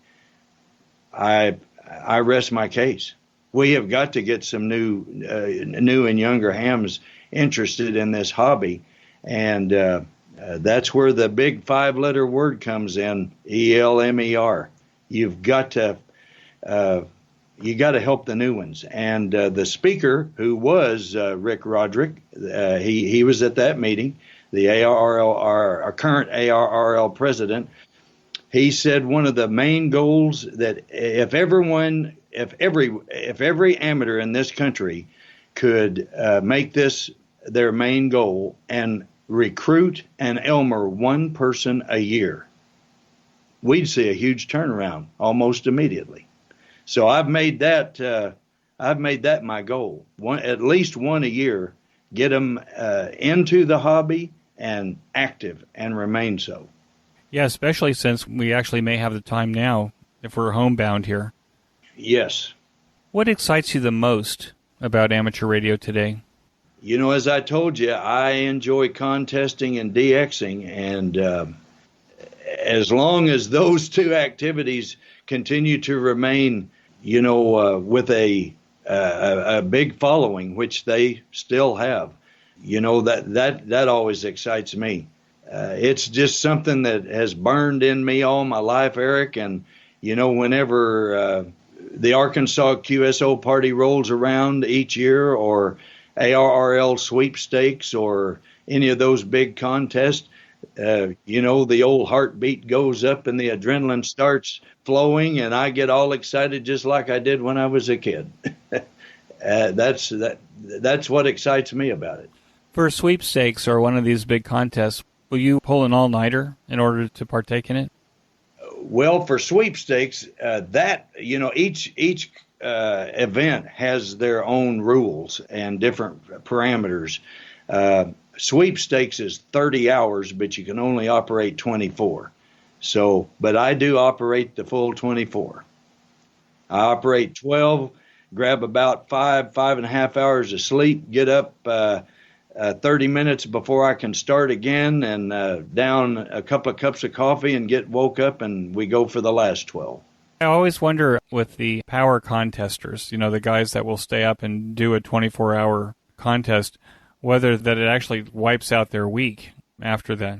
I rest my case. We have got to get some new and younger hams interested in this hobby, and that's where the big 5-letter word comes in: ELMER. You've got to help the new ones. And the speaker, who was Rick Roderick, he was at that meeting. The ARRL, our current ARRL president. He said one of the main goals that if every amateur in this country could make this their main goal and recruit and Elmer one person a year, we'd see a huge turnaround almost immediately. So I've made that my goal. At least one a year, get them into the hobby and active and remain so. Yeah, especially since we actually may have the time now if we're homebound here. Yes. What excites you the most about amateur radio today? As I told you, I enjoy contesting and DXing, and as long as those two activities continue to remain, with a big following, which they still have, that always excites me. It's just something that has burned in me all my life, Eric. And, whenever the Arkansas QSO Party rolls around each year, or ARRL sweepstakes, or any of those big contests, the old heartbeat goes up and the adrenaline starts flowing, and I get all excited just like I did when I was a kid. That's what excites me about it. For sweepstakes or one of these big contests, will you pull an all-nighter in order to partake in it? Well, for sweepstakes, each event has their own rules and different parameters. Sweepstakes is 30 hours, but you can only operate 24. But I do operate the full 24. I operate 12 grab about 5.5 hours of sleep, get up 30 minutes before I can start again, and down a couple of cups of coffee and get woke up, and we go for the last 12. I always wonder with the power contesters, the guys that will stay up and do a 24-hour contest, whether that it actually wipes out their week after that.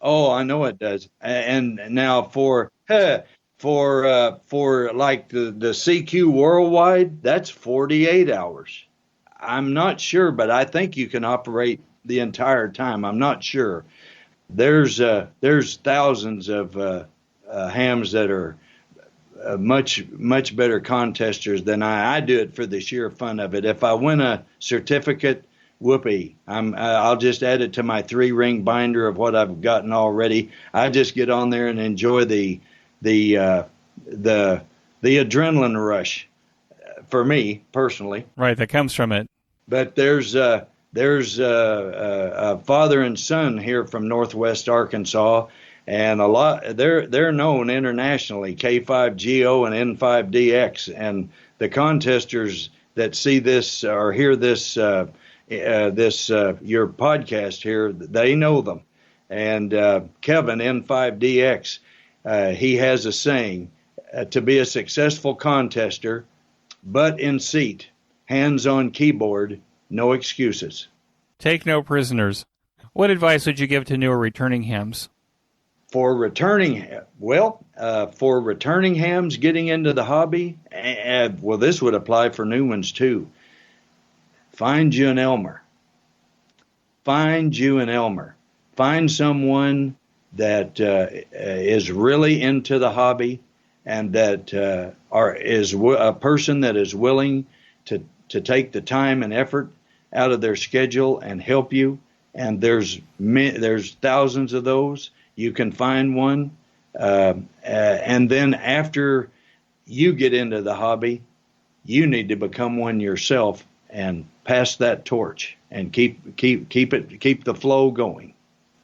Oh, I know it does. And now for like the CQ Worldwide, that's 48 hours. I'm not sure, but I think you can operate the entire time. I'm not sure. There's thousands of hams that are much better contesters than I do it for the sheer fun of it. If I win a certificate, whoopee! I'll just add it to my 3-ring binder of what I've gotten already. I just get on there and enjoy the adrenaline rush. For me personally, right, that comes from it. But there's a father and son here from Northwest Arkansas. And they're known internationally, K5GO and N5DX, and the contesters that see this or hear this your podcast here, they know them. And Kevin N5DX, he has a saying: to be a successful contester, butt in seat, hands on keyboard, no excuses. Take no prisoners. What advice would you give to newer returning hams? For returning hams getting into the hobby, well, this would apply for new ones too. Find you an Elmer. Find someone that is really into the hobby, and that is a person that is willing to take the time and effort out of their schedule and help you. And there's thousands of those. You can find one, and then after you get into the hobby, you need to become one yourself and pass that torch and keep the flow going.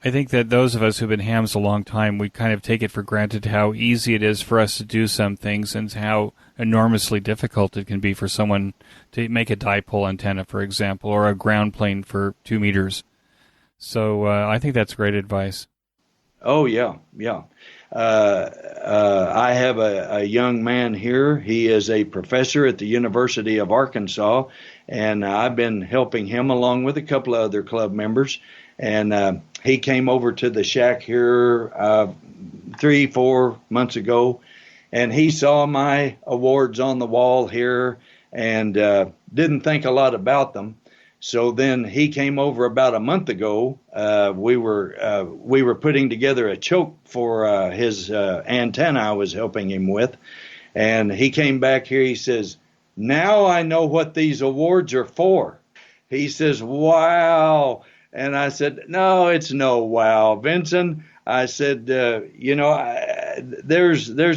I think that those of us who've been hams a long time, we kind of take it for granted how easy it is for us to do some things and how enormously difficult it can be for someone to make a dipole antenna, for example, or a ground plane for 2 meters. So I think that's great advice. Oh, yeah. I have a young man here. He is a professor at the University of Arkansas, and I've been helping him along with a couple of other club members. And he came over to the shack here 3-4 months ago, and he saw my awards on the wall here and didn't think a lot about them. So then he came over about a month ago. We were putting together a choke for his antenna I was helping him with. And he came back here. He says, "Now I know what these awards are for." He says, "Wow." And I said, "No, it's no wow, Vincent." I said, there's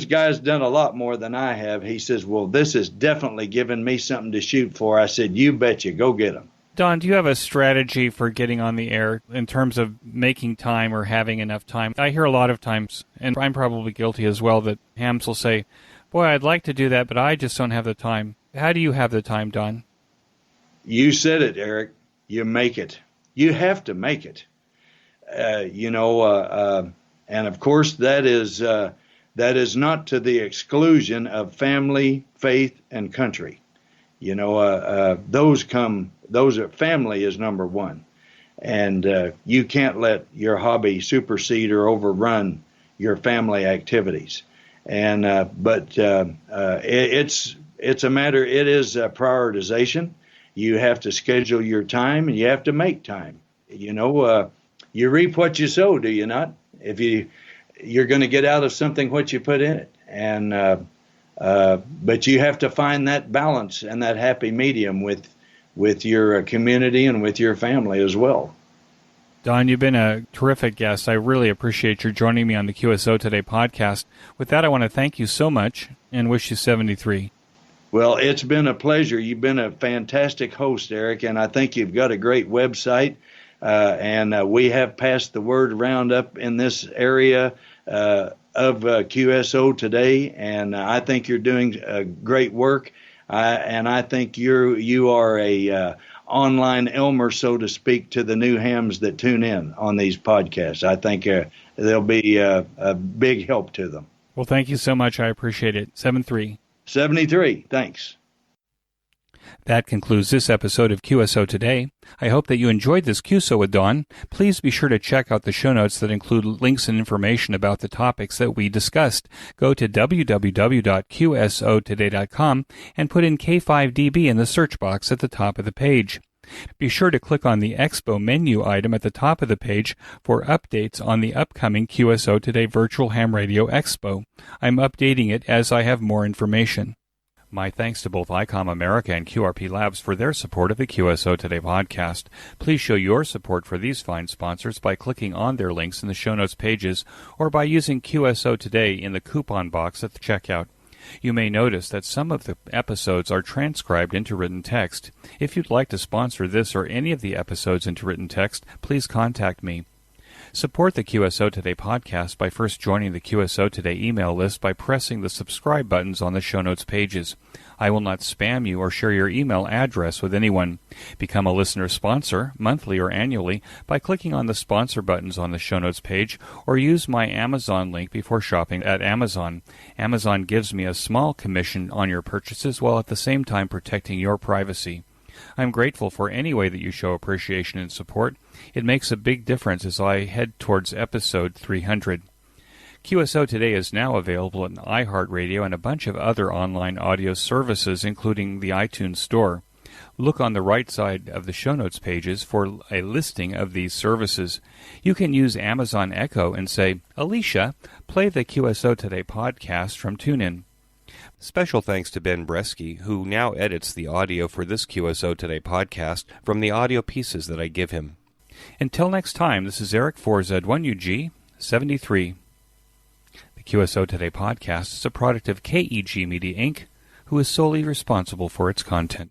guys done a lot more than I have. He says, "Well, this has definitely given me something to shoot for." I said, "You betcha, go get them." Don, do you have a strategy for getting on the air in terms of making time or having enough time? I hear a lot of times, and I'm probably guilty as well, that hams will say, "Boy, I'd like to do that, but I just don't have the time." How do you have the time, Don? You said it, Eric. You make it. You have to make it. And of course that is not to the exclusion of family, faith, and country. Those are family is number one, and you can't let your hobby supersede or overrun your family activities. And it's a matter. It is a prioritization. You have to schedule your time, and you have to make time. You reap what you sow, do you not? If you're going to get out of something what you put in it, and but you have to find that balance and that happy medium with your community and with your family as well. Don, you've been a terrific guest. I really appreciate your joining me on the QSO Today podcast. With that, I want to thank you so much and wish you 73. Well, it's been a pleasure. You've been a fantastic host, Eric, and I think you've got a great website. And we have passed the word around up in this area of QSO Today, and I think you're doing great work. And I think you are a online Elmer, so to speak, to the new hams that tune in on these podcasts. I think they'll be a big help to them. Well, thank you so much. I appreciate it. 73. Thanks. That concludes this episode of QSO Today. I hope that you enjoyed this QSO with Don. Please be sure to check out the show notes that include links and information about the topics that we discussed. Go to www.qsotoday.com and put in K5DB in the search box at the top of the page. Be sure to click on the Expo menu item at the top of the page for updates on the upcoming QSO Today Virtual Ham Radio Expo. I'm updating it as I have more information. My thanks to both ICOM America and QRP Labs for their support of the QSO Today podcast. Please show your support for these fine sponsors by clicking on their links in the show notes pages or by using QSO Today in the coupon box at the checkout. You may notice that some of the episodes are transcribed into written text. If you'd like to sponsor this or any of the episodes into written text, please contact me. Support the QSO Today podcast by first joining the QSO Today email list by pressing the subscribe buttons on the show notes pages. I will not spam you or share your email address with anyone. Become a listener sponsor, monthly or annually, by clicking on the sponsor buttons on the show notes page, or use my Amazon link before shopping at Amazon. Amazon gives me a small commission on your purchases while at the same time protecting your privacy. I'm grateful for any way that you show appreciation and support. It makes a big difference as I head towards episode 300. QSO Today is now available in iHeartRadio and a bunch of other online audio services, including the iTunes Store. Look on the right side of the show notes pages for a listing of these services. You can use Amazon Echo and say, "Alicia, play the QSO Today podcast from TuneIn." Special thanks to Ben Bresky, who now edits the audio for this QSO Today podcast from the audio pieces that I give him. Until next time, this is Eric 4Z1UG 73. The QSO Today podcast is a product of KEG Media Inc., who is solely responsible for its content.